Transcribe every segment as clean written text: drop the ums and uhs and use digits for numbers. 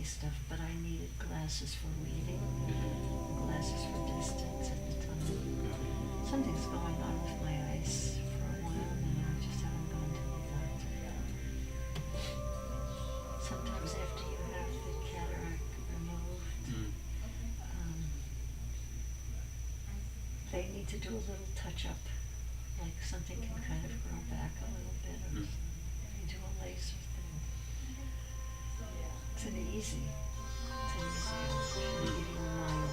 stuff, but I needed glasses for reading, glasses for distance at the time. Something's going on with my eyes for a while now. I just haven't gone to the doctor. Sometimes after you have the cataract removed, they need to do a little touch-up, like something can kind of grow back a little bit, or they do a laser thing. It's an easy. They give you a mild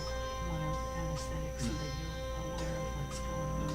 anesthetic so that you're aware of what's going on.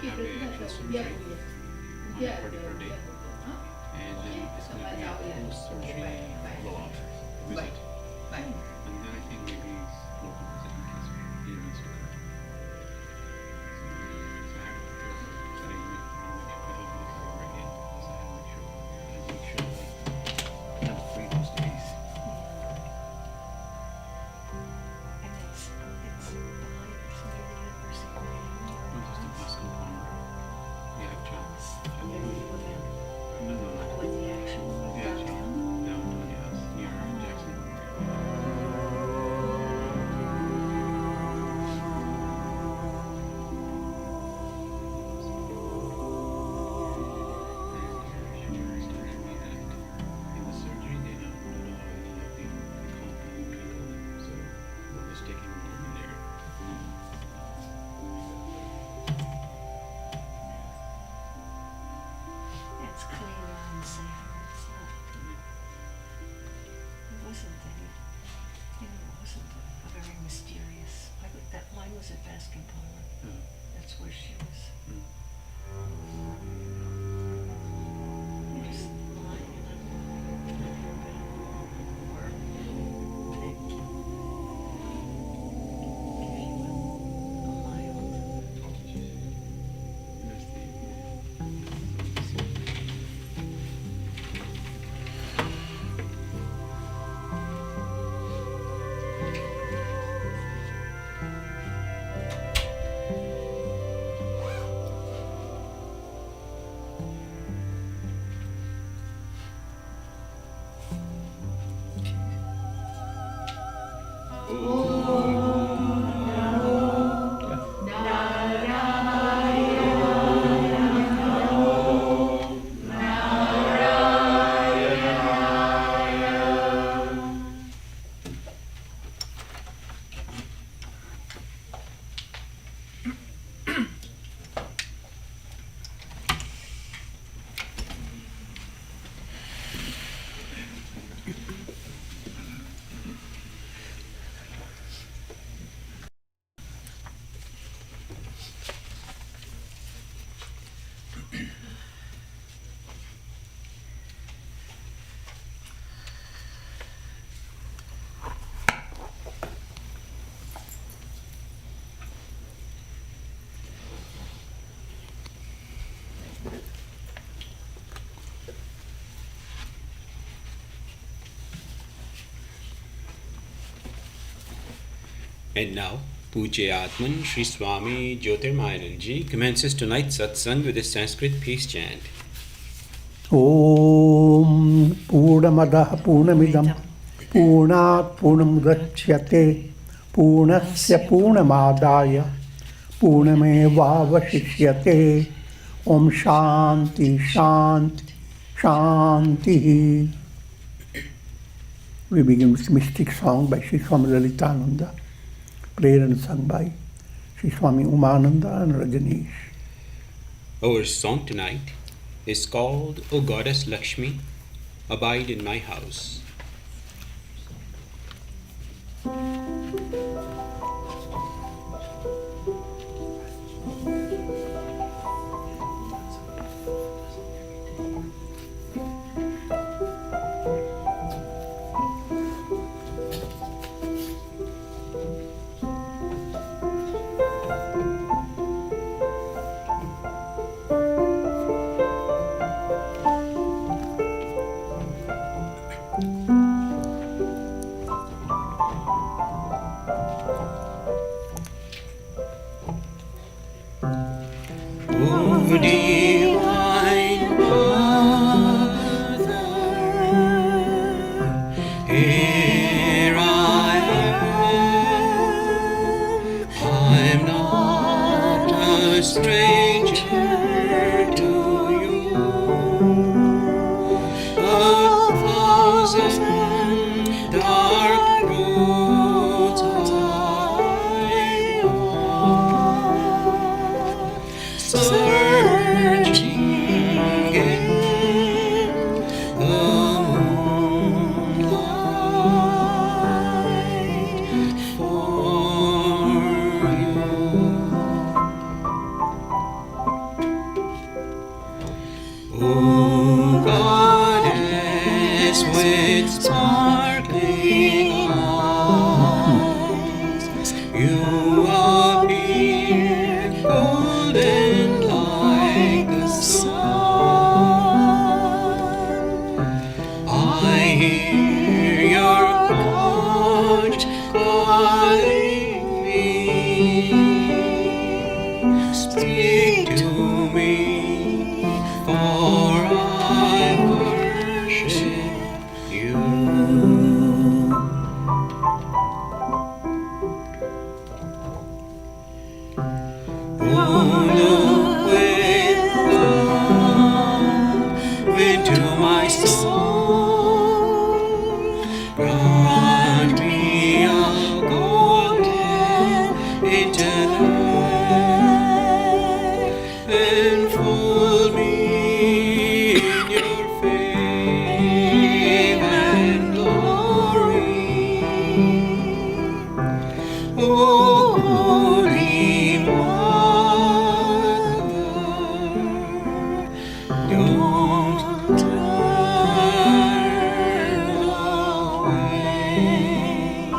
have a actual surgery on a particular day, and then it's going to be a post-surgery follow-up visit. And then I think maybe it's local visit in case he needs to come. So I have to tell him that I want to make sure I again, so I have to make sure I have free those days. And it's near the University of Maryland. Just a Boston corner. Yeah, actually. No, With the actual downtown, yes, near Jackson. In the surgery, they don't allow any of the compound people, so we'll just take him along in there. It's cleaner and safer. It's not. It wasn't any. It wasn't a very mysterious. Mine was at basketball. That's where she was. Just lying in a bed or they give you a mild. And now, Pujya Atman Sri Swami Jyotirmayananda commences tonight's satsang with a Sanskrit peace chant. Om Purnamadah Purnamidam Purnat Purnamudachyate Purnasya Purnamadaya Purnamevavashishyate. Om Shanti Shanti Shanti. We begin with mystic song by Sri Swami Lalitananda, prayer and sung by Sri Swami Umananda and Rajneesh. Our song tonight is called O Goddess Lakshmi, Abide in My House. O divine Mother, here I am. I'm not a stranger to you. A thousand dark roads I walk, searching in the moonlight for you. O Goddess with sparkling eyes, you appear golden like the sun. I hear your conch calling me. Speak to me, for I worship you. Oh, look with love into my soul. Grant me a golden intellect, enfold me in your fame and glory. Oh, Holy Mother, don't turn away.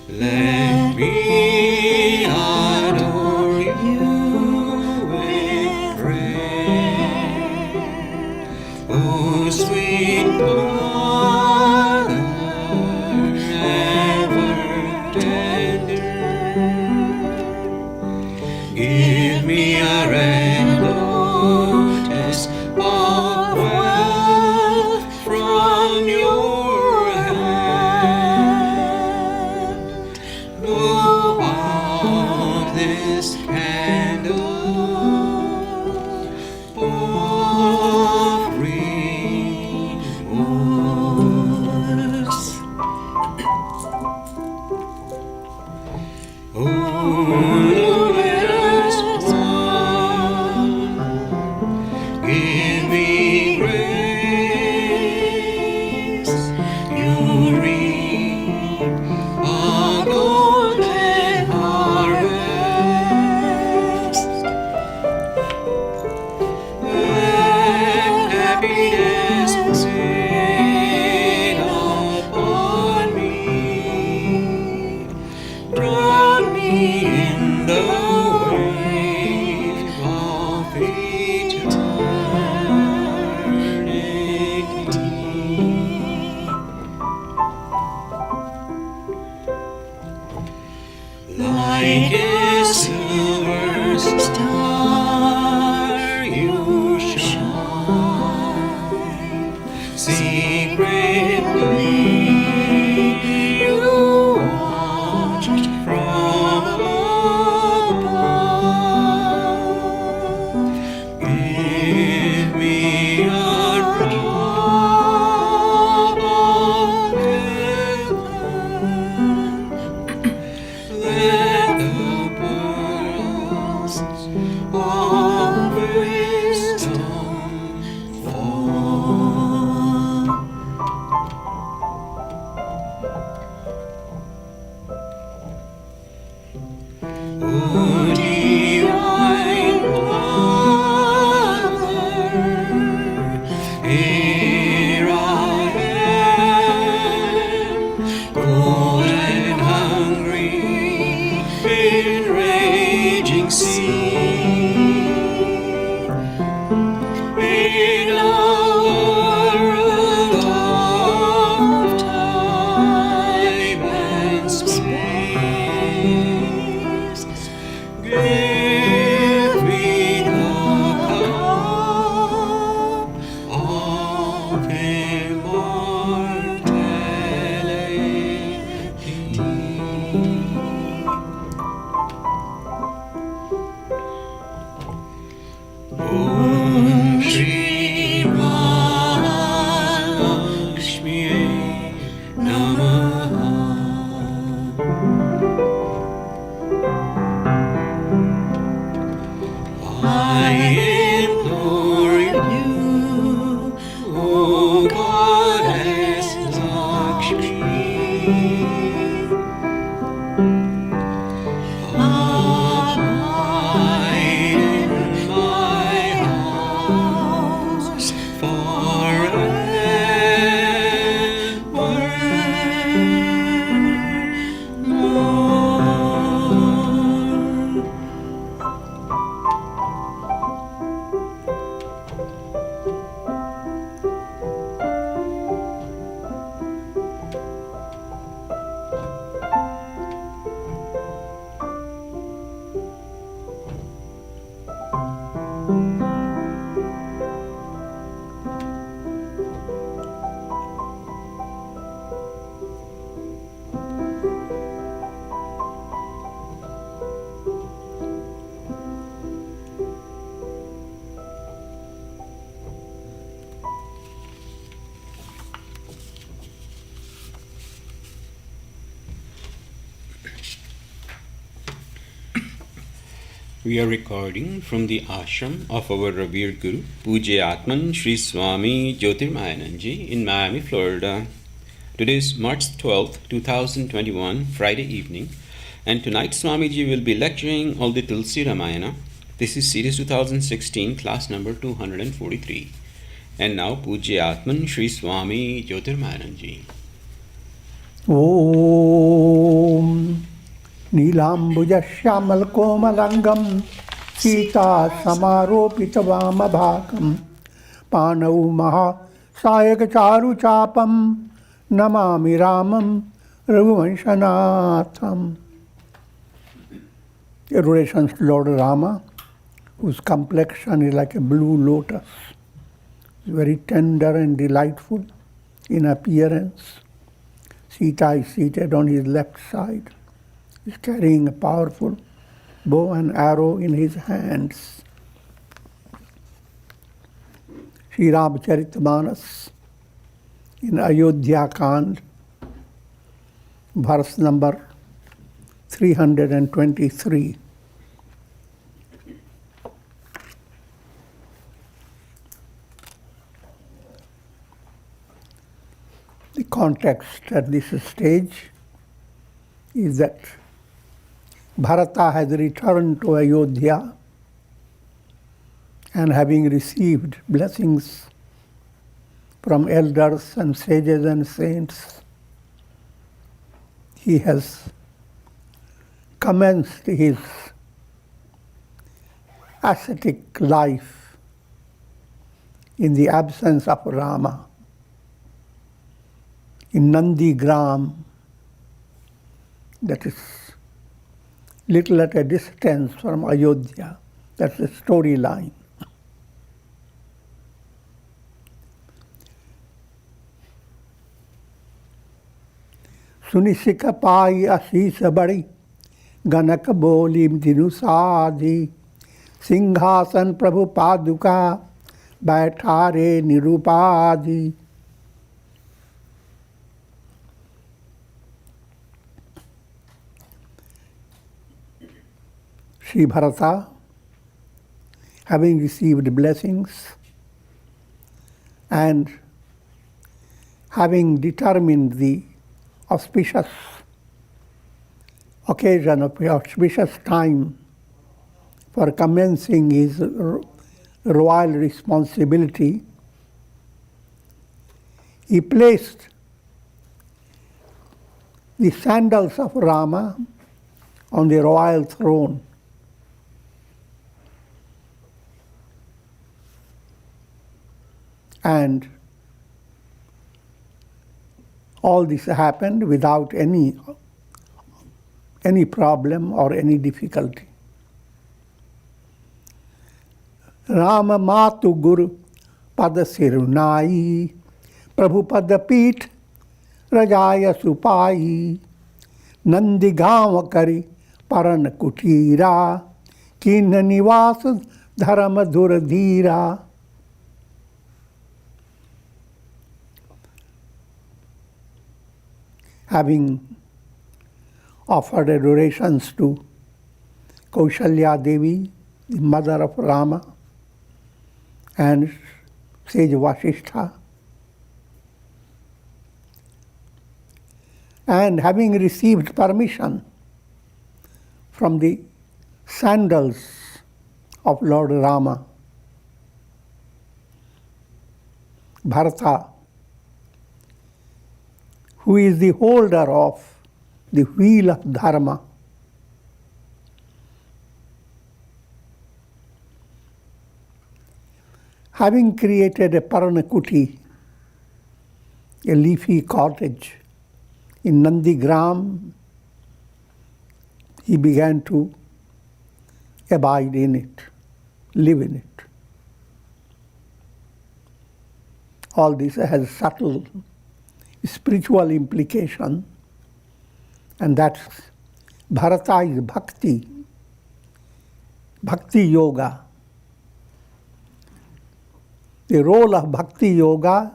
Let me adore you with prayer. Oh, sweet Mother, ever tender, give me a red lotus of wealth from your We are recording from the ashram of our revered Guru, Pujya Atman Sri Swami Jyotirmayananda in Miami, Florida. Today is March 12th, 2021, Friday evening, and tonight Swamiji will be lecturing on the Tulsi Ramayana. This is series 2016, class number 243. And now Pujya Atman Sri Swami Jyotirmayananda. Om Neelambujasyamalakomalangam Sita Samaropitavamabhakam Panau Maha Sayakacharu Chapam Namami Ramam Raghuvanshanatham. Adorations to Lord Rama, whose complexion is like a blue lotus, very tender and delightful in appearance. Sita is seated on his left side. He is carrying a powerful bow and arrow in his hands. Sri Ramacharita in Ayodhya Kand, verse number 323. The context at this stage is that Bharata has returned to Ayodhya and having received blessings from elders and sages and saints, he has commenced his ascetic life in the absence of Rama in Nandigram, that is little at a distance from Ayodhya. That's the storyline. Sunisika pai asisa badi, ganaka bolim dinusadi, singhasan prabhu paduka, baithare nirupadi. Sri Bharata, having received blessings and having determined the auspicious occasion of auspicious time for commencing his royal responsibility, he placed the sandals of Rama on the royal throne. And all this happened without any problem or any difficulty. Rama Matu Guru Pada Sirunai Prabhu Pada Peet Rajaya Supai Nandi Gamakari Paran Kutira Kinna Nivas Dharma Duradhira. Having offered adorations to Kaushalya Devi, the mother of Rama, and Sage Vasishtha, and having received permission from the sandals of Lord Rama, Bharata, who is the holder of the wheel of Dharma, having created a Paranakuti, a leafy cottage in Nandigram, he began to abide in it, live in it. All this has subtle spiritual implication, and that's Bharata is bhakti, bhakti yoga. The role of bhakti yoga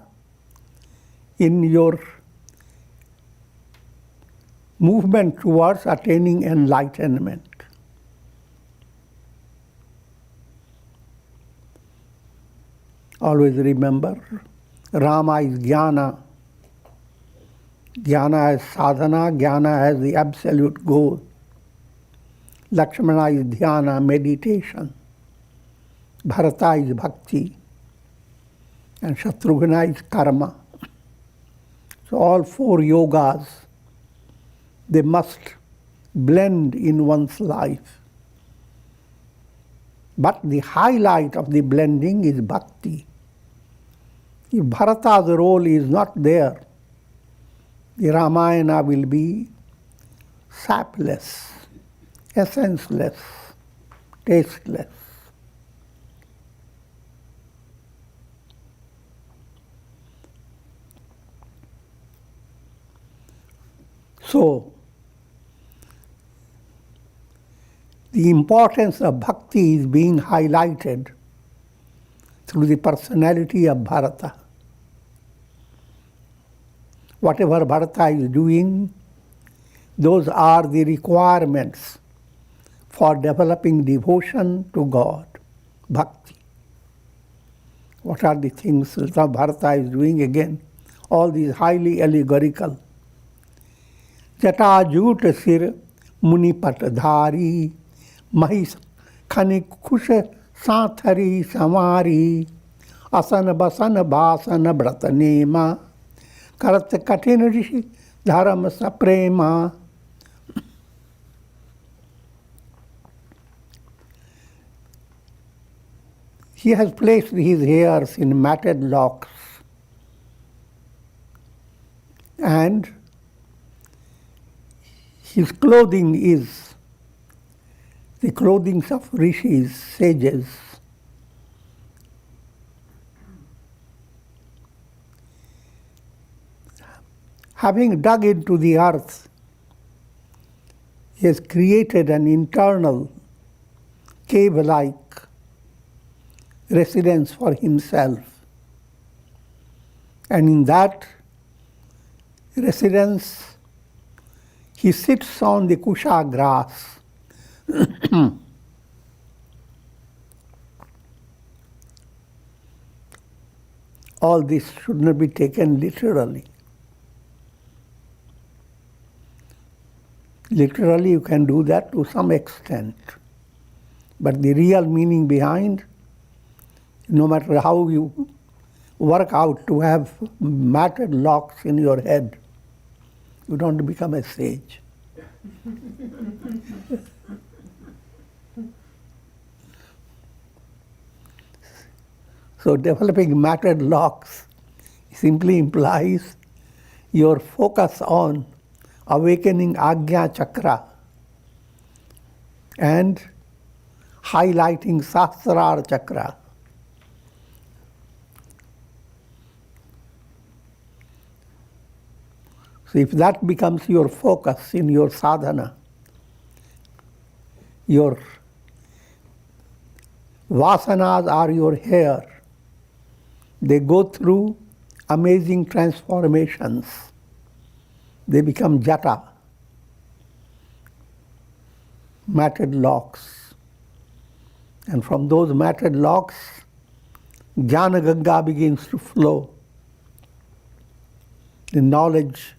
in your movement towards attaining enlightenment. Always remember, Rama is jnana. Jnana is sadhana, jnana as the absolute goal. Lakshmana is dhyana, meditation. Bharata is bhakti. And Shatrughna is karma. So all four yogas, they must blend in one's life. But the highlight of the blending is bhakti. If Bharata's role is not there, the Ramayana will be sapless, essenceless, tasteless. So, the importance of bhakti is being highlighted through the personality of Bharata. Whatever Bharata is doing, those are the requirements for developing devotion to God, bhakti. What are the things that Bharata is doing? Again, all these highly allegorical. Jata sir muni patadhari, mahis khanik khush saathari samari, asana basana basana bratanema, karat katin rishi dharam saprema. He has placed his hairs in matted locks, and his clothing is the clothing of rishis, sages. Having dug into the earth, he has created an internal cave-like residence for himself. And in that residence, he sits on the kusha grass. All this should not be taken literally. Literally, you can do that to some extent. But the real meaning behind, no matter how you work out to have matted locks in your head, you don't become a sage. So developing matted locks simply implies your focus on awakening Agnya Chakra and highlighting Sahasrara Chakra. So if that becomes your focus in your sadhana, your vasanas are your hair. They go through amazing transformations. They become jata, matted locks. And from those matted locks, Jnana Ganga begins to flow. The knowledge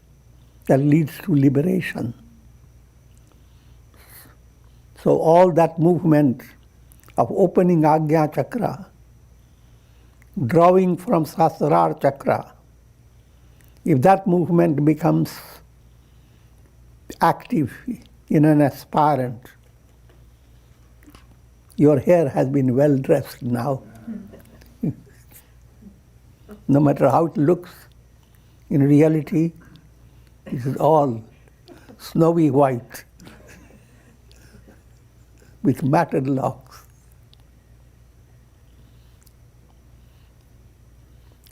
that leads to liberation. So all that movement of opening Agnya Chakra, drawing from Sahasrara Chakra, if that movement becomes active in an aspirant, your hair has been well dressed now. No matter how it looks, in reality, it is all snowy white with matted locks.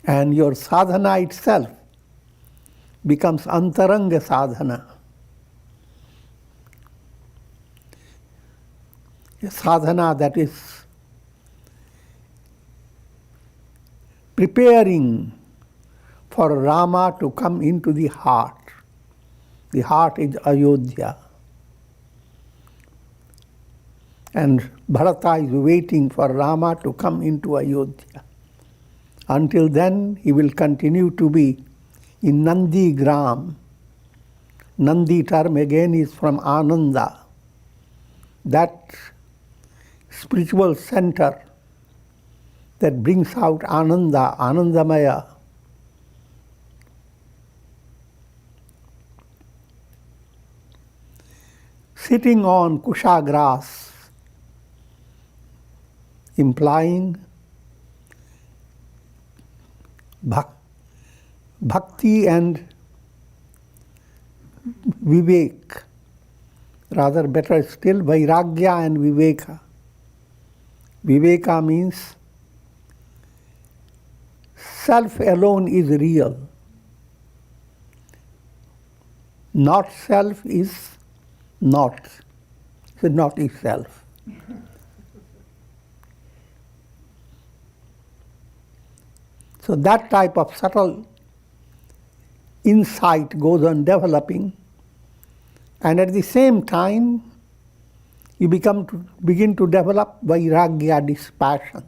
And your sadhana itself becomes antaranga sadhana. A sadhana that is preparing for Rama to come into the heart. The heart is Ayodhya. And Bharata is waiting for Rama to come into Ayodhya. Until then, he will continue to be in Nandi Gram. Nandi term again is from Ananda, that spiritual center that brings out Ananda, Anandamaya. Sitting on kusha grass, implying bhakti and vivek, rather better still, vairagya and viveka. Viveka means self alone is real. Not self is not. So not is self. So that type of subtle insight goes on developing, and at the same time you begin to develop vairagya, dispassion,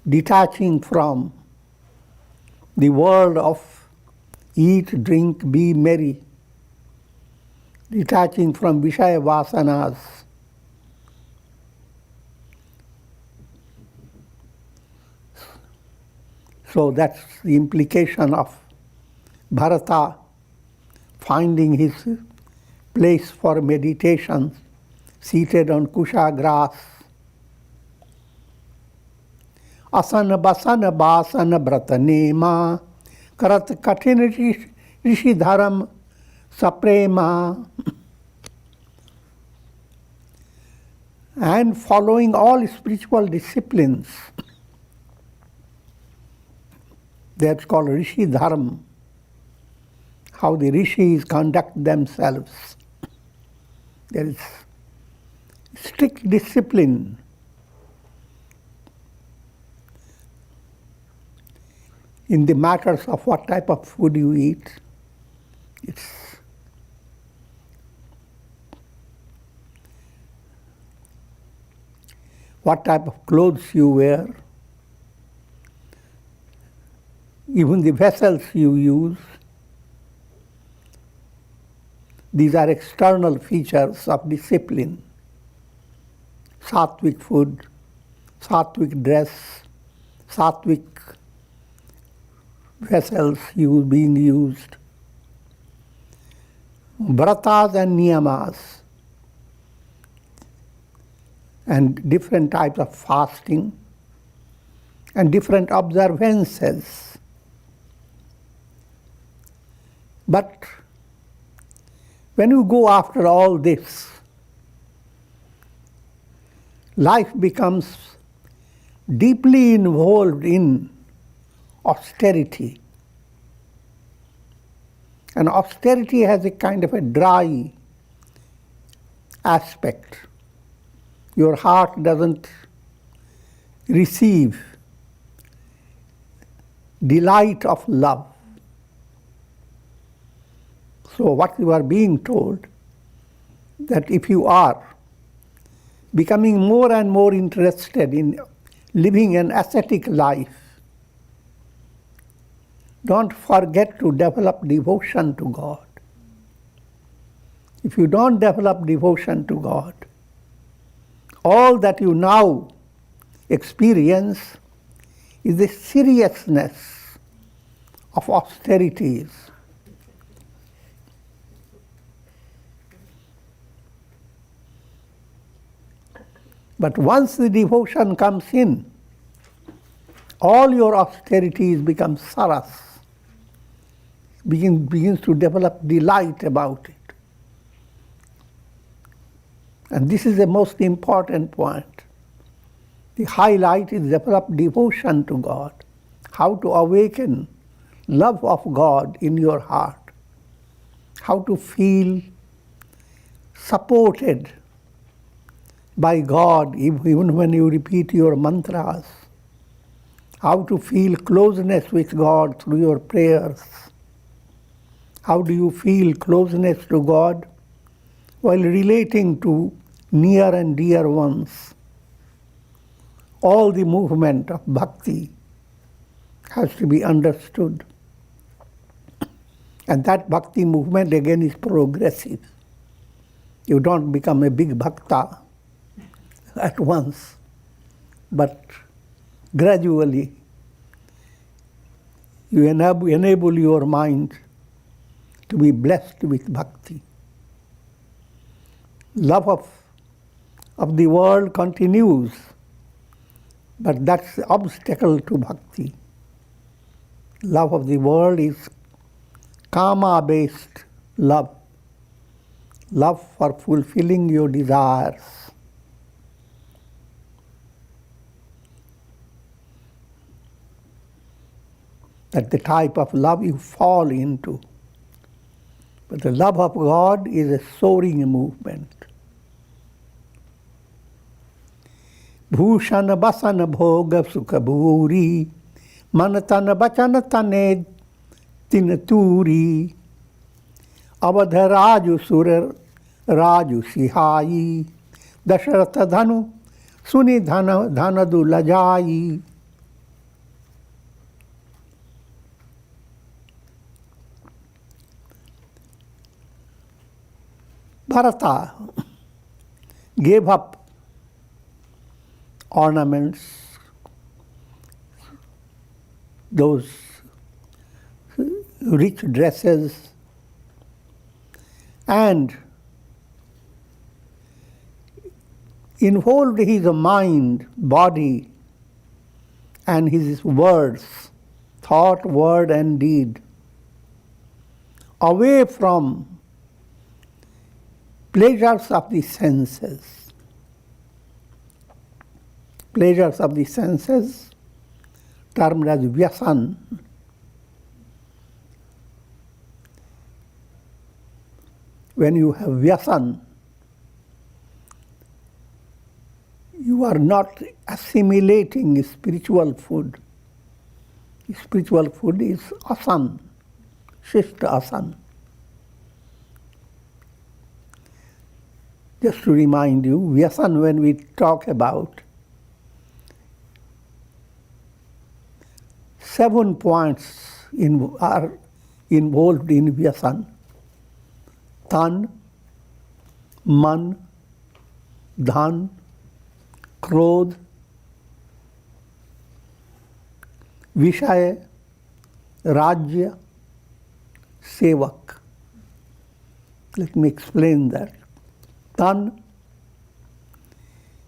detaching from the world of eat, drink, be merry, detaching from Vishaya Vasanas. So that's the implication of Bharata finding his place for meditation, seated on kusha grass. Asana basana basana bratanema karat kathin rishi dharam saprema. And following all spiritual disciplines. That's called rishi dharma, how the rishis conduct themselves. There is strict discipline. In the matters of what type of food you eat, it's what type of clothes you wear, even the vessels you use. These are external features of discipline. Sattvic food, sattvic dress, sattvic vessels being used. Vratas and niyamas, and different types of fasting, and different observances. But when you go after all this, life becomes deeply involved in austerity. And austerity has a kind of a dry aspect. Your heart doesn't receive delight of love. So what you are being told, that if you are becoming more and more interested in living an ascetic life, don't forget to develop devotion to God. If you don't develop devotion to God, all that you now experience is the seriousness of austerities. But once the devotion comes in, all your austerities become saras, begins to develop delight about it. And this is the most important point. The highlight is develop devotion to God, how to awaken love of God in your heart, how to feel supported by God even when you repeat your mantras, how to feel closeness with God through your prayers. How do you feel closeness to God while relating to near and dear ones? all the movement of bhakti has to be understood. And that bhakti movement again is progressive. You don't become a big bhakta at once, but gradually you enable your mind to be blessed with bhakti. Love of the world continues, but that's the obstacle to bhakti. Love of the world is kama-based love, love for fulfilling your desires. That's the type of love you fall into. But the love of God is a soaring movement. Bhushan basana bhoga sukha bhuri, manatana bachana tane tinaturi, avadha raju surar raju sihai, dasharatha dhanu suni dhanadu lajai. Bharata gave up ornaments, those rich dresses, and involved his mind, body, and his words, thought, word, and deed, away from pleasures of the senses. Pleasures of the senses, termed as vyasan. When you have vyasan, you are not assimilating spiritual food. Spiritual food is asan, shishta asan. Just to remind you, vyasan, when we talk about, 7 points are involved in vyasan. Tan, man, dhan, krodh, vishaya, rajya, sevak. Let me explain that. Tan,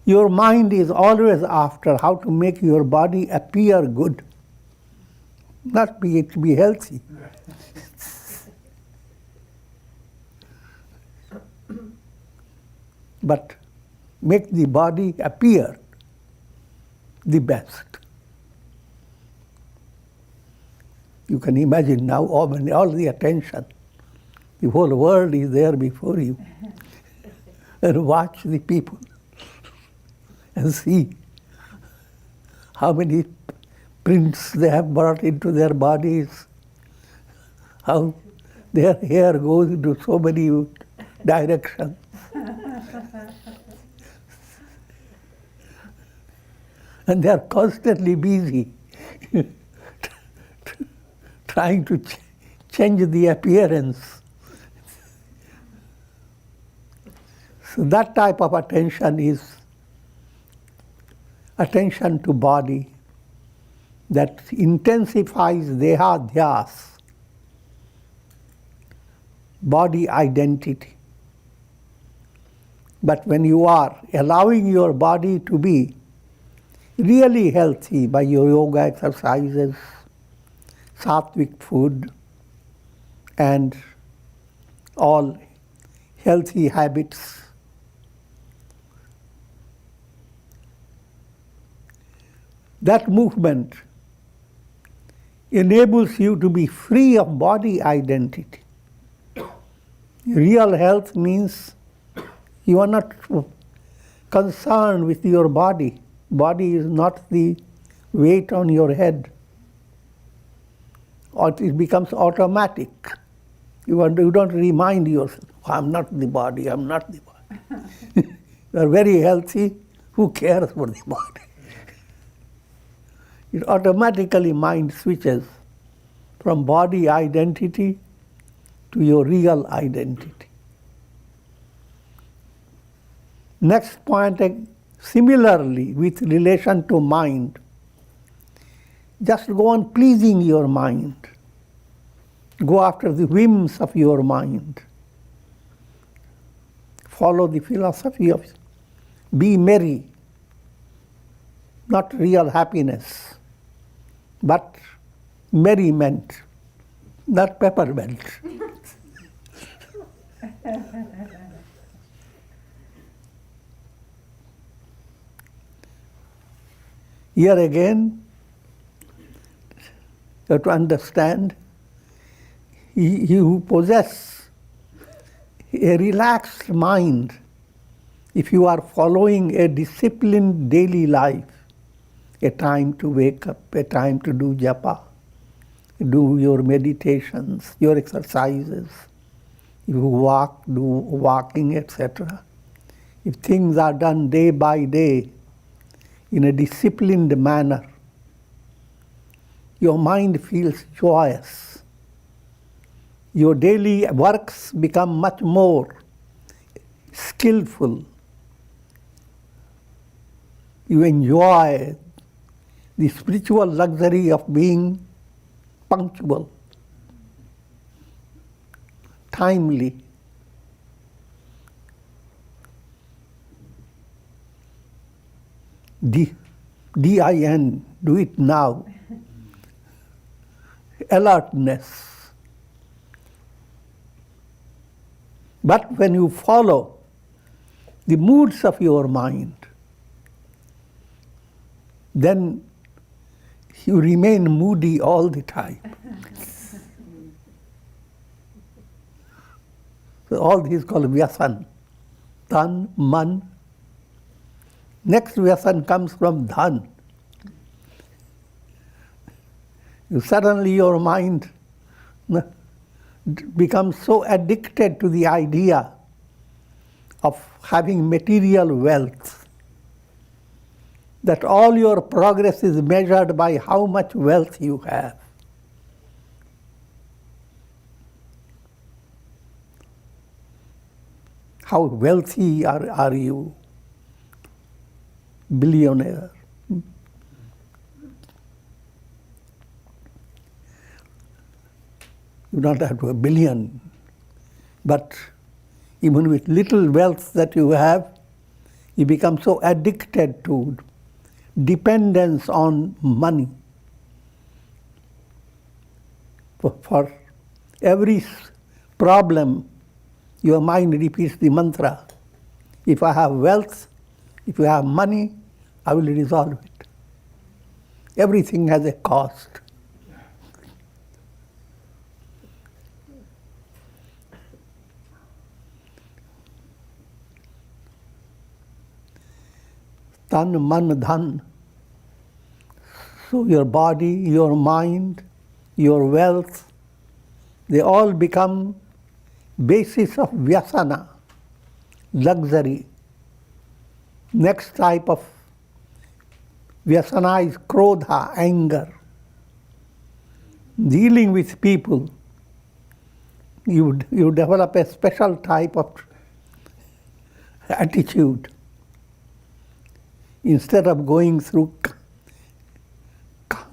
your mind is always after how to make your body appear good, not be healthy. But make the body appear the best. You can imagine now all the attention. The whole world is there before you. And watch the people and see how many prints they have brought into their bodies, how their hair goes into so many directions. And they are constantly busy trying to change the appearance. So that type of attention is attention to body that intensifies deha dhyas, body identity. But when you are allowing your body to be really healthy by your yoga exercises, sattvic food, and all healthy habits, that movement enables you to be free of body identity. Real health means you are not concerned with your body. Body is not the weight on your head. Or it becomes automatic. You don't remind yourself, I'm not the body, I'm not the body. You are very healthy, who cares for the body? it automatically mind switches from body identity to your real identity. Next point, similarly with relation to mind, just go on pleasing your mind. Go after the whims of your mind. Follow the philosophy of be merry, not real happiness, but merriment, not peppermint. Here again, you have to understand, you who possess a relaxed mind, if you are following a disciplined daily life, a time to wake up, a time to do japa, do your meditations, your exercises, if you walk, do walking, etc. If things are done day by day in a disciplined manner, your mind feels joyous. Your daily works become much more skillful. You enjoy the spiritual luxury of being punctual, timely. DIN, do it now. Alertness. But when you follow the moods of your mind, then you remain moody all the time. So all this is called vyasan. Tan, man. Next vyasan comes from dhan. Suddenly your mind becomes so addicted to the idea of having material wealth that all your progress is measured by how much wealth you have. How wealthy are you? Billionaire. You don't have to have a billion, but even with little wealth that you have, you become so addicted to dependence on money. For every problem, your mind repeats the mantra. If I have wealth, if I have money, I will resolve it. Everything has a cost. Tan, man, dhan. So your body, your mind, your wealth, they all become basis of vyasana, luxury. Next type of vyasana is krodha, anger. Dealing with people, you develop a special type of attitude. Instead of going through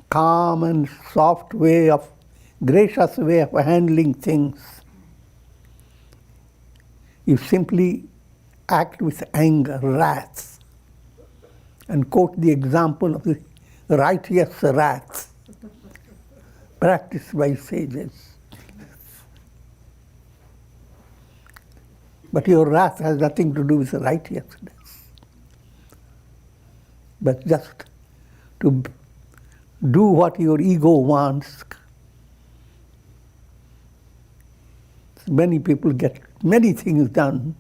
calm and soft way of, gracious way of handling things, you simply act with anger, wrath, and quote the example of the righteous wrath practiced by sages. But your wrath has nothing to do with righteousness, but just to do what your ego wants. Many people get many things done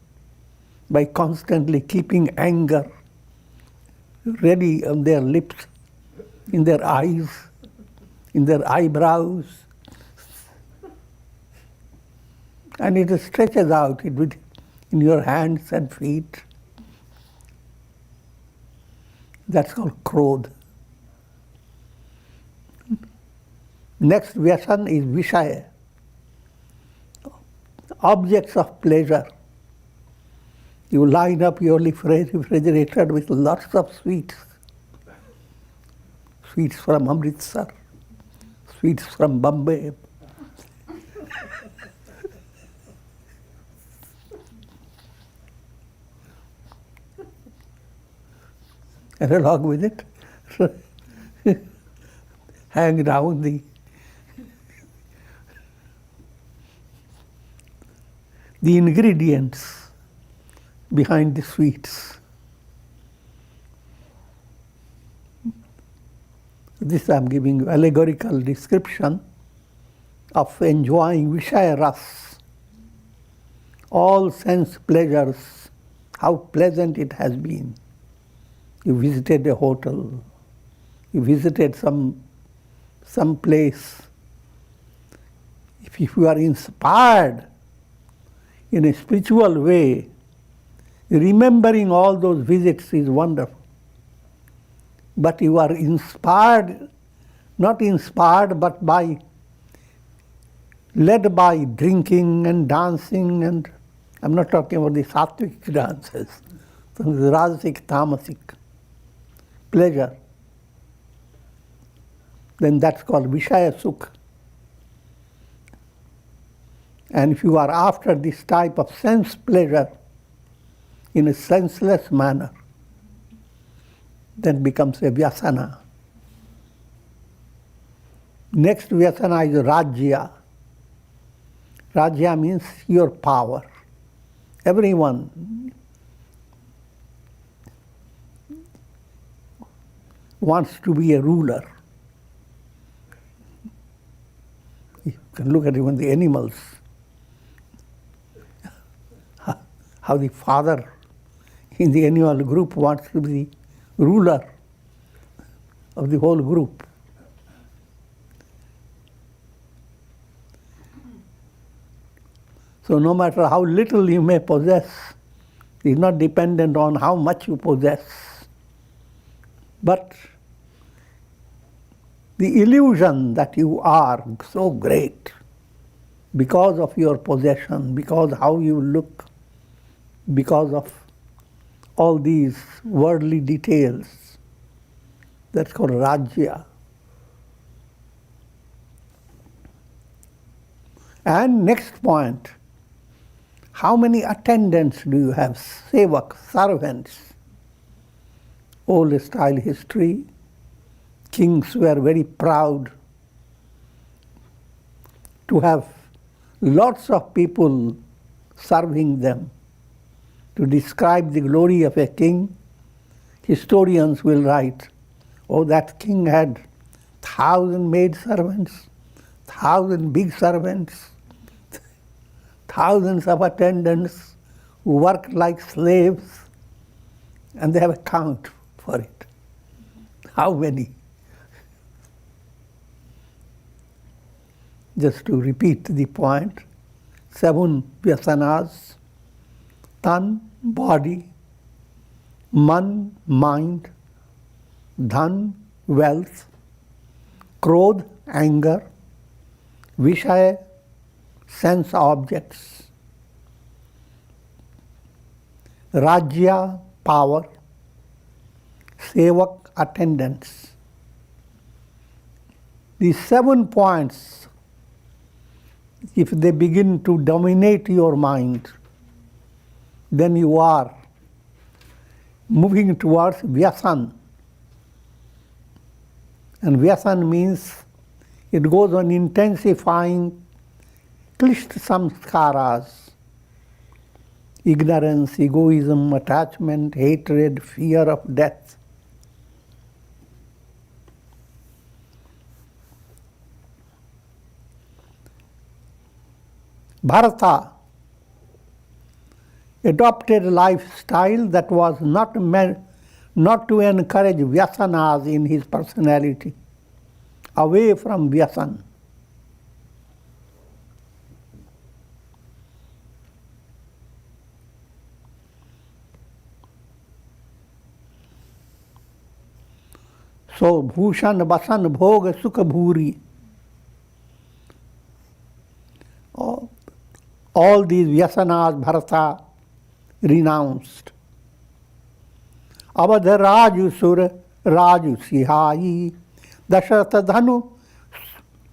by constantly keeping anger ready on their lips, in their eyes, in their eyebrows. And it stretches out in your hands and feet. That's called krodh. Next vyasan is vishaya, objects of pleasure. You line up your refrigerator with lots of sweets. Sweets from Amritsar, sweets from Bombay. And along with it, hang down the ingredients behind the sweets. This I am giving you allegorical description of enjoying Vishaya Ras, all sense pleasures, how pleasant it has been. You visited a hotel, you visited some place. If you are inspired in a spiritual way, remembering all those visits is wonderful. But you are inspired, not inspired, but led by drinking and dancing, and I'm not talking about the sattvic dances, the rajasic, tamasic pleasure. Then that's called Vishaya Sukha. And if you are after this type of sense pleasure in a senseless manner, then becomes a vyasana. Next vyasana is rajya. Rajya means your power. Everyone wants to be a ruler. You can look at even the animals. How the father in the animal group wants to be the ruler of the whole group. So no matter how little you may possess, it is not dependent on how much you possess. But the illusion that you are so great because of your possession, because how you look, because of all these worldly details, that's called rajya. And next point, how many attendants do you have? Sevak, servants. Old style history, kings were very proud to have lots of people serving them. To describe the glory of a king, historians will write, oh, that king had 1,000 maid servants, 1,000 big servants, thousands of attendants who worked like slaves, and they have a count for it. How many? Just to repeat the point, 7 vyasanas: tan, body; man, mind; dhan, wealth; krodh, anger; vishaya, sense objects; rajya, power; sevak, attendants. These 7 points, if they begin to dominate your mind, then you are moving towards vyasan. And vyasan means it goes on intensifying klishta samskaras: ignorance, egoism, attachment, hatred, fear of death. Bharata adopted a lifestyle that was not to encourage vyasanas in his personality, away from vyasan. So, bhushan, vasan, bhoga, sukha, bhuri. All these vyasanas Bharata renounced. Avadha Raju Sur Raju Sihai Dasharatha Dhanu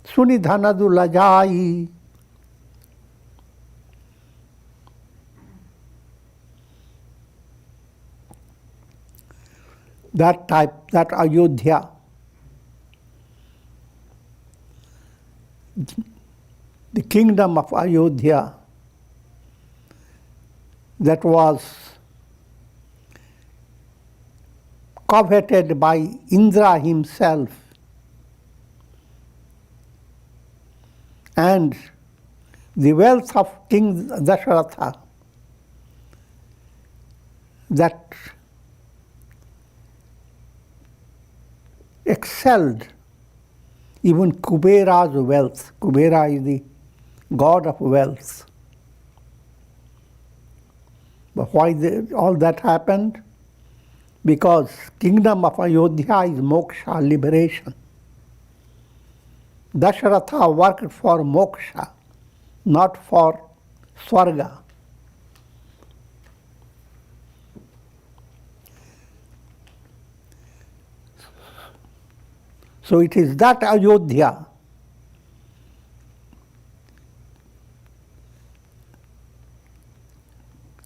Sunidhanadu Lajai. That Ayodhya, the kingdom of Ayodhya, that was coveted by Indra himself, and the wealth of King Dasharatha that excelled even Kubera's wealth. Kubera is the god of wealth. But why all that happened? Because kingdom of Ayodhya is moksha, liberation. Dasharatha worked for moksha, not for swarga. So it is that Ayodhya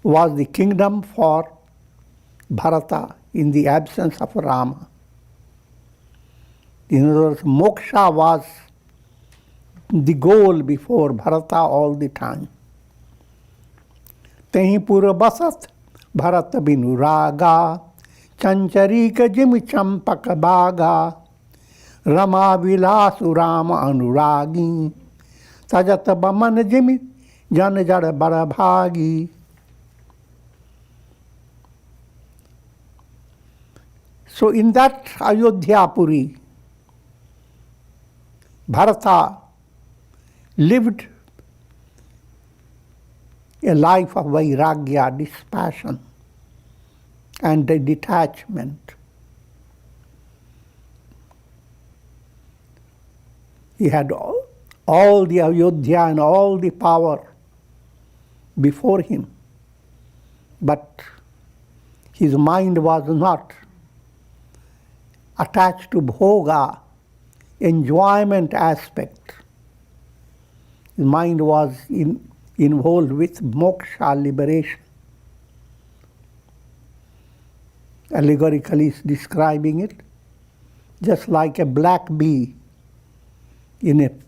was the kingdom for Bharata in the absence of Rama. In other words, moksha was the goal before Bharata all the time. Tehi pura basat Bharata binu raga chancharika jim champaka baga Rama vilasu Rama anuragi tajata baman jimi jan jada bara bhagi. So in that Ayodhya Puri, Bharata lived a life of vairagya, dispassion, and detachment. He had all the Ayodhya and all the power before him, but his mind was not attached to bhoga, enjoyment aspect. His mind was involved with moksha, liberation. Allegorically describing it, just like a black bee in an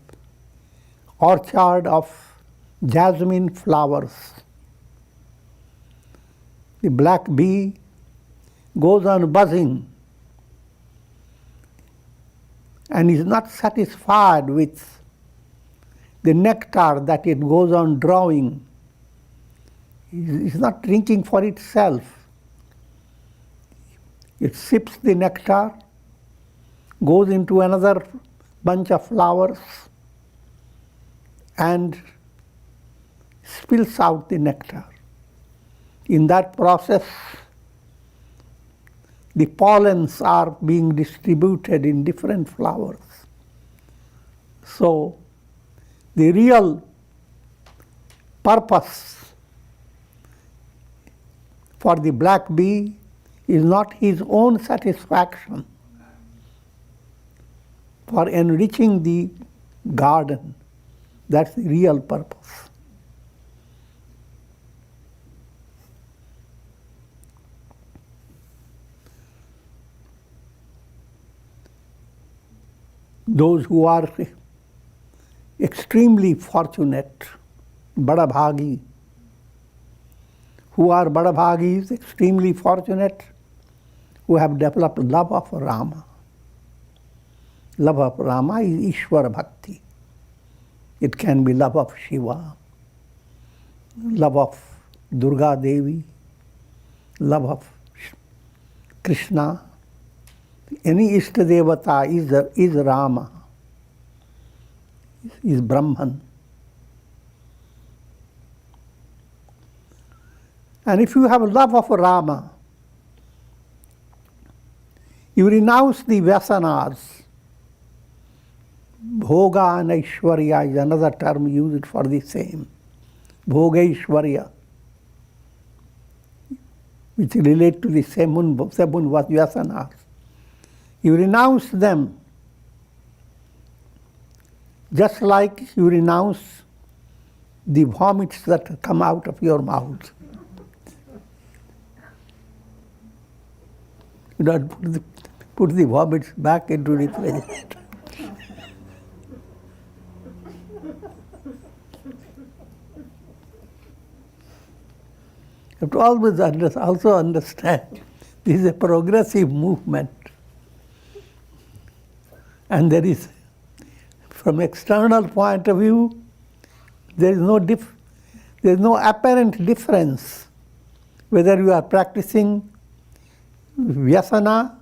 orchard of jasmine flowers. The black bee goes on buzzing and is not satisfied with the nectar that it goes on drawing. It's not drinking for itself. It sips the nectar, goes into another bunch of flowers, and spills out the nectar. In that process, the pollens are being distributed in different flowers. So, the real purpose for the black bee is not his own satisfaction, for enriching the garden. That's the real purpose. Those who are extremely fortunate, Badabhagi, who are Badabhagis, extremely fortunate, who have developed love of Rama. Love of Rama is Ishvara Bhakti. It can be love of Shiva, love of Durga Devi, love of Krishna. Any Ishtadevata is Rama, is Brahman. And if you have a love of Rama, you renounce the Vyasanas. Bhoga and Aishwarya is another term used for the same. Bhogaishwarya, which relate to the seven vyasanas. You renounce them just like you renounce the vomits that come out of your mouth. You don't put the vomits back into the refrigerator. You have to always also understand this is a progressive movement. And there is, from external point of view, there is no apparent difference whether you are practicing vyasana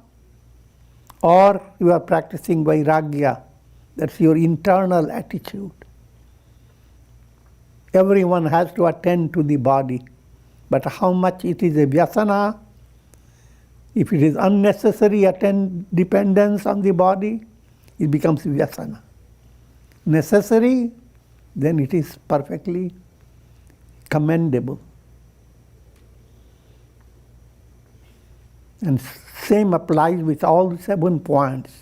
or you are practicing vairagya. That's your internal attitude. Everyone has to attend to the body. But how much it is a vyasana, if it is unnecessary dependence on the body, it becomes vyasana. Necessary, then it is perfectly commendable. And same applies with all the 7 points.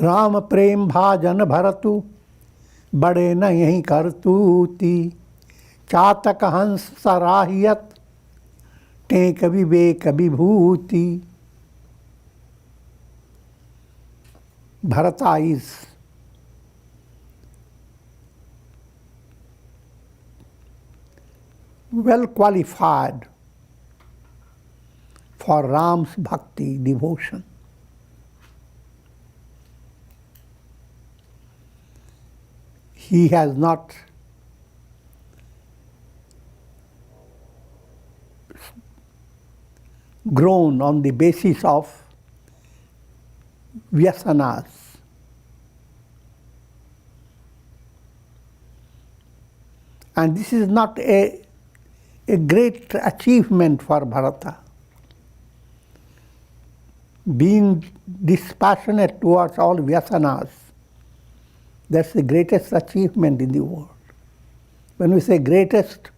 Ram प्रेम भाजन भरतु बड़े नहीं करतूति चातक हंस सराहियत टेक विवेक विभूति. Bharata is well qualified for Ram's bhakti, devotion. He has not grown on the basis of vyasanas. And this is not a great achievement for Bharata. Being dispassionate towards all vyasanas, that's the greatest achievement in the world. When we say greatest,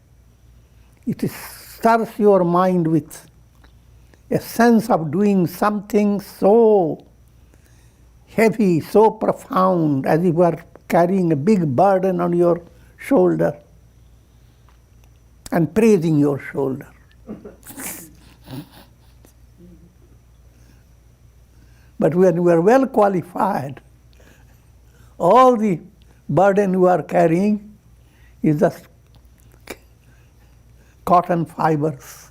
it stirs your mind with a sense of doing something so heavy, so profound, as if you were carrying a big burden on your shoulder and praising your shoulder. But when you are well qualified, all the burden you are carrying is just cotton fibers,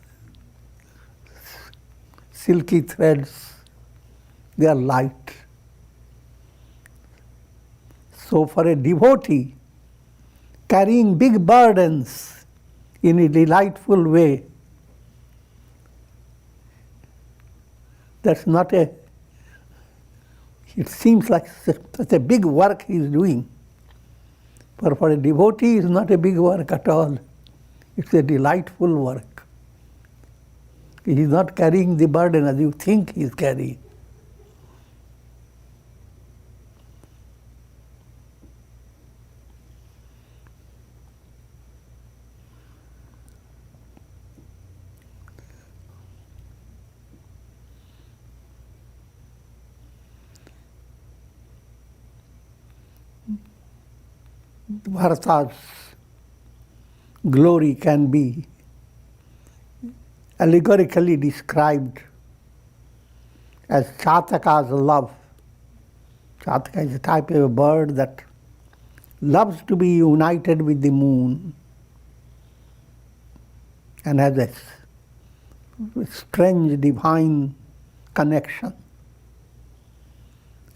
silky threads, they are light. So for a devotee, carrying big burdens in a delightful way, that's not it seems like such a big work he is doing. But for a devotee, it's not a big work at all. It's a delightful work. He is not carrying the burden as you think he is carrying. Bharata's glory can be allegorically described as Chataka's love. Chataka is a type of a bird that loves to be united with the moon and has a strange divine connection.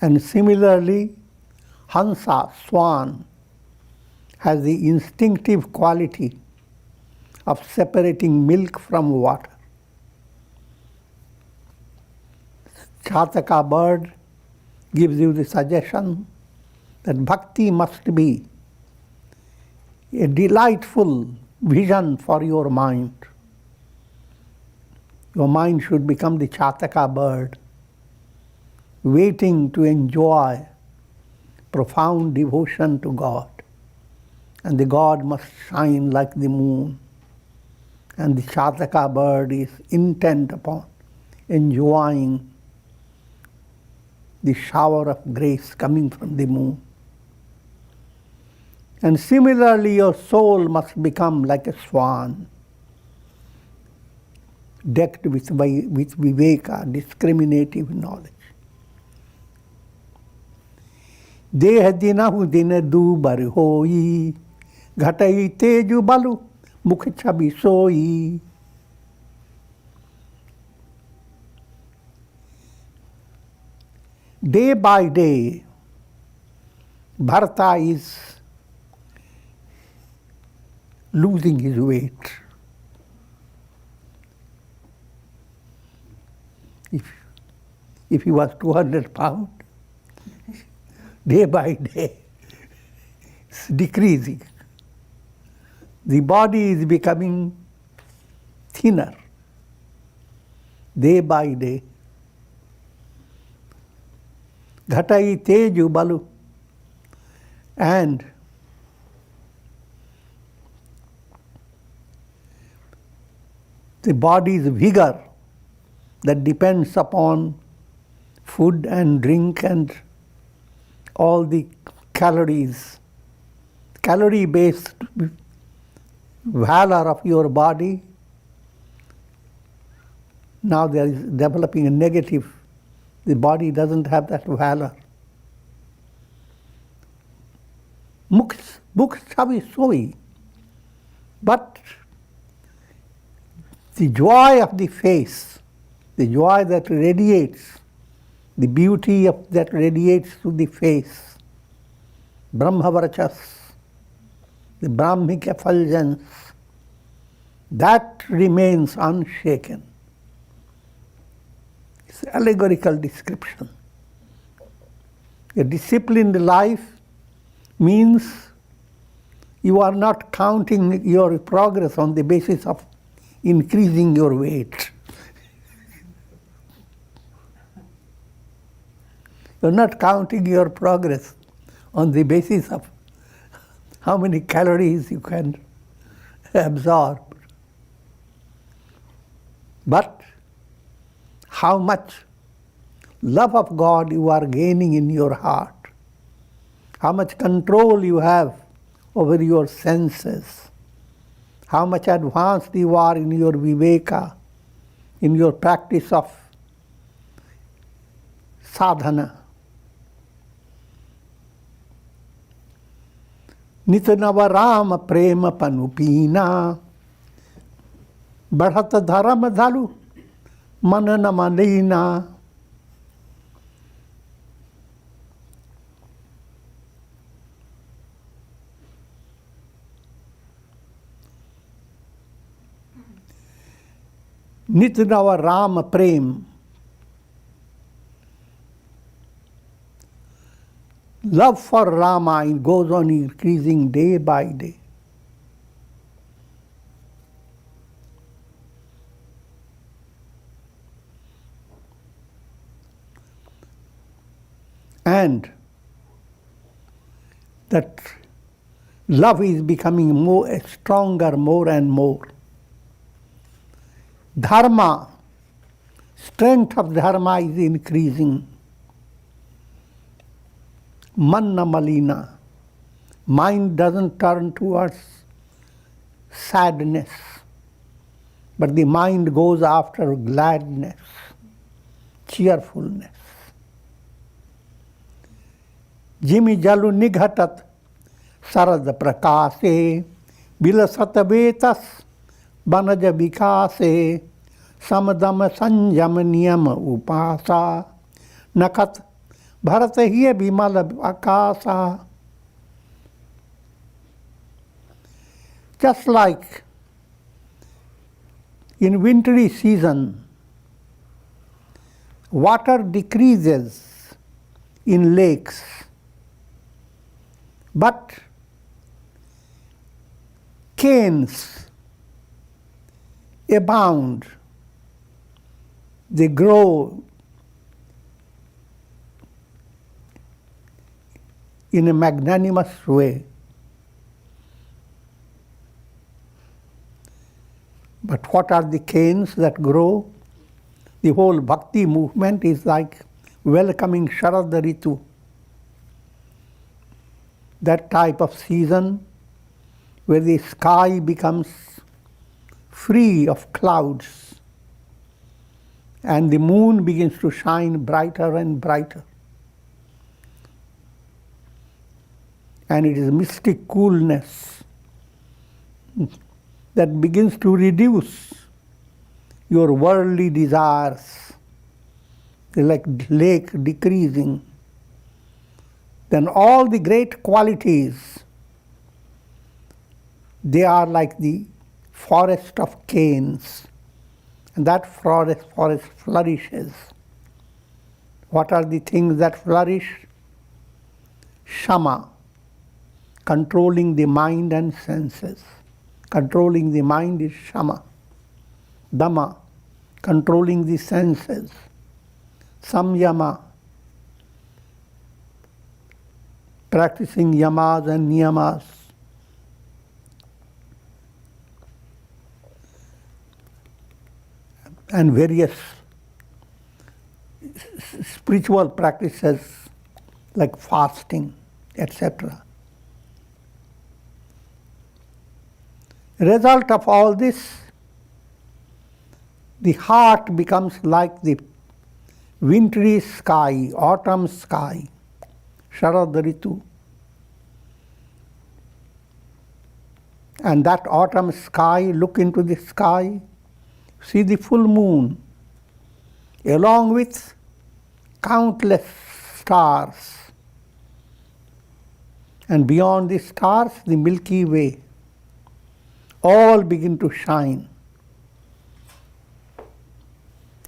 And similarly, Hansa, swan, has the instinctive quality of separating milk from water. Chataka bird gives you the suggestion that bhakti must be a delightful vision for your mind. Your mind should become the Chataka bird waiting to enjoy profound devotion to God. And the God must shine like the moon. And the Shataka bird is intent upon enjoying the shower of grace coming from the moon. And similarly, your soul must become like a swan, decked with viveka, discriminative knowledge. Deh dinahu dina du bar hoi, ghatai teju balu, mukh chabi soi. Day by day, Bharata is losing his weight. If he was 200 pounds, day by day, it's decreasing. The body is becoming thinner, day by day. Ghatai teju balu. And the body's vigor that depends upon food and drink and all the calories, calorie-based valor of your body, now there is developing a negative. The body doesn't have that valor. Mukh chavi soi. But the joy of the face, the joy that radiates, the beauty that radiates to the face, Brahmavarachas, the Brahmic effulgence, that remains unshaken. It's an allegorical description. A disciplined life means you are not counting your progress on the basis of increasing your weight. You're not counting your progress on the basis of how many calories you can absorb, but how much love of God you are gaining in your heart, how much control you have over your senses, how much advanced you are in your viveka, in your practice of sadhana. Nitanava Rama prema panupina, badhat dharma dhalu, manana malina. Nitanava Rama prem. Love for Rama goes on increasing day by day. And that love is becoming more stronger, more and more. Dharma, strength of dharma is increasing. Manna malina, mind doesn't turn towards sadness, but the mind goes after gladness, cheerfulness. Jimi jalu nighatat sarad prakase, bilasat vetas banaja vikase, samadam sanjam niyam upasa, nakat Bharata hiya bimala akasa. Just like in wintry season, water decreases in lakes, but canes abound. They grow in a magnanimous way. But what are the canes that grow? The whole bhakti movement is like welcoming Sharad Ritu. That type of season where the sky becomes free of clouds and the moon begins to shine brighter and brighter. And it is mystic coolness that begins to reduce your worldly desires. They're like lake decreasing. Then all the great qualities, they are like the forest of canes. And that forest flourishes. What are the things that flourish? Shama, controlling the mind and senses. Controlling the mind is Shama. Dhamma, controlling the senses. Samyama, practicing yamas and niyamas. And various spiritual practices like fasting, etc. Result of all this, the heart becomes like the wintry sky, autumn sky, Sharad Ritu. And that autumn sky, look into the sky, see the full moon, along with countless stars. And beyond the stars, the Milky Way. All begin to shine.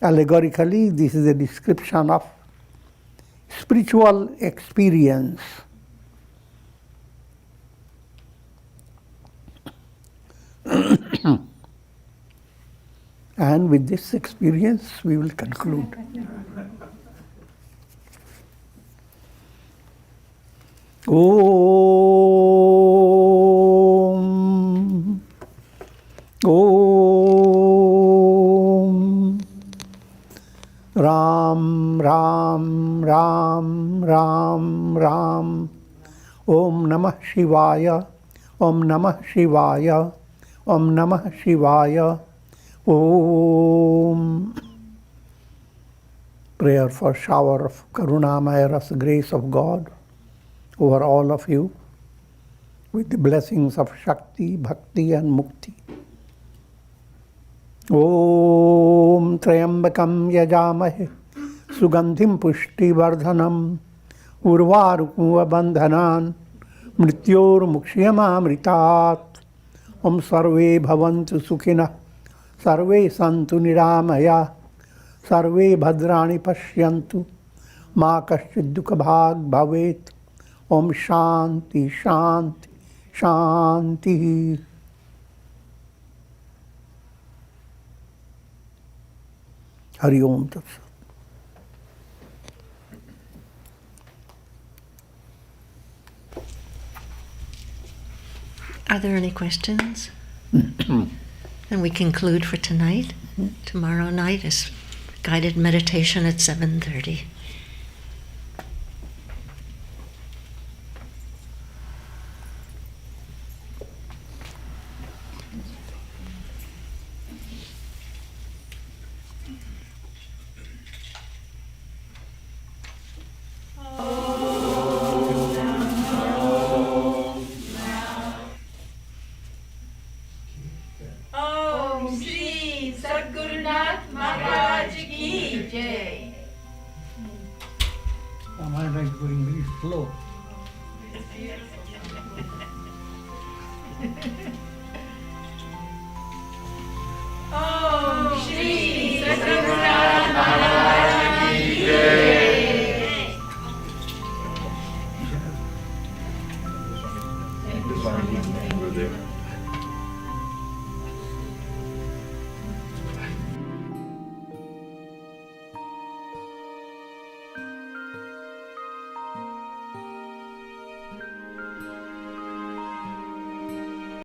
Allegorically, this is a description of spiritual experience. And with this experience, we will conclude. Om. Om. Ram, Ram, Ram, Ram, Ram. Om Namah Shivaya. Om Namah Shivaya. Om Namah Shivaya. Om. Prayer for shower of Karunamaya Rasa grace of God over all of you, with the blessings of Shakti, Bhakti and Mukti. Om Trayambakam Yajamahe Sugandhim Pushti Vardhanam Urvarukuva Bandhanan Mrityor Mukshiyamamritat. Om Sarve Bhavantu Sukhina Sarve Santu Niramaya Sarve Bhadrani Pashyantu Ma Kaschid Dukha Bhag Bhavet. Om Shanti Shanti Shanti. Hari Om Tat Sat. Are there any questions? Then we conclude for tonight. Tomorrow night is guided meditation at 7:30. Am I like going very slow?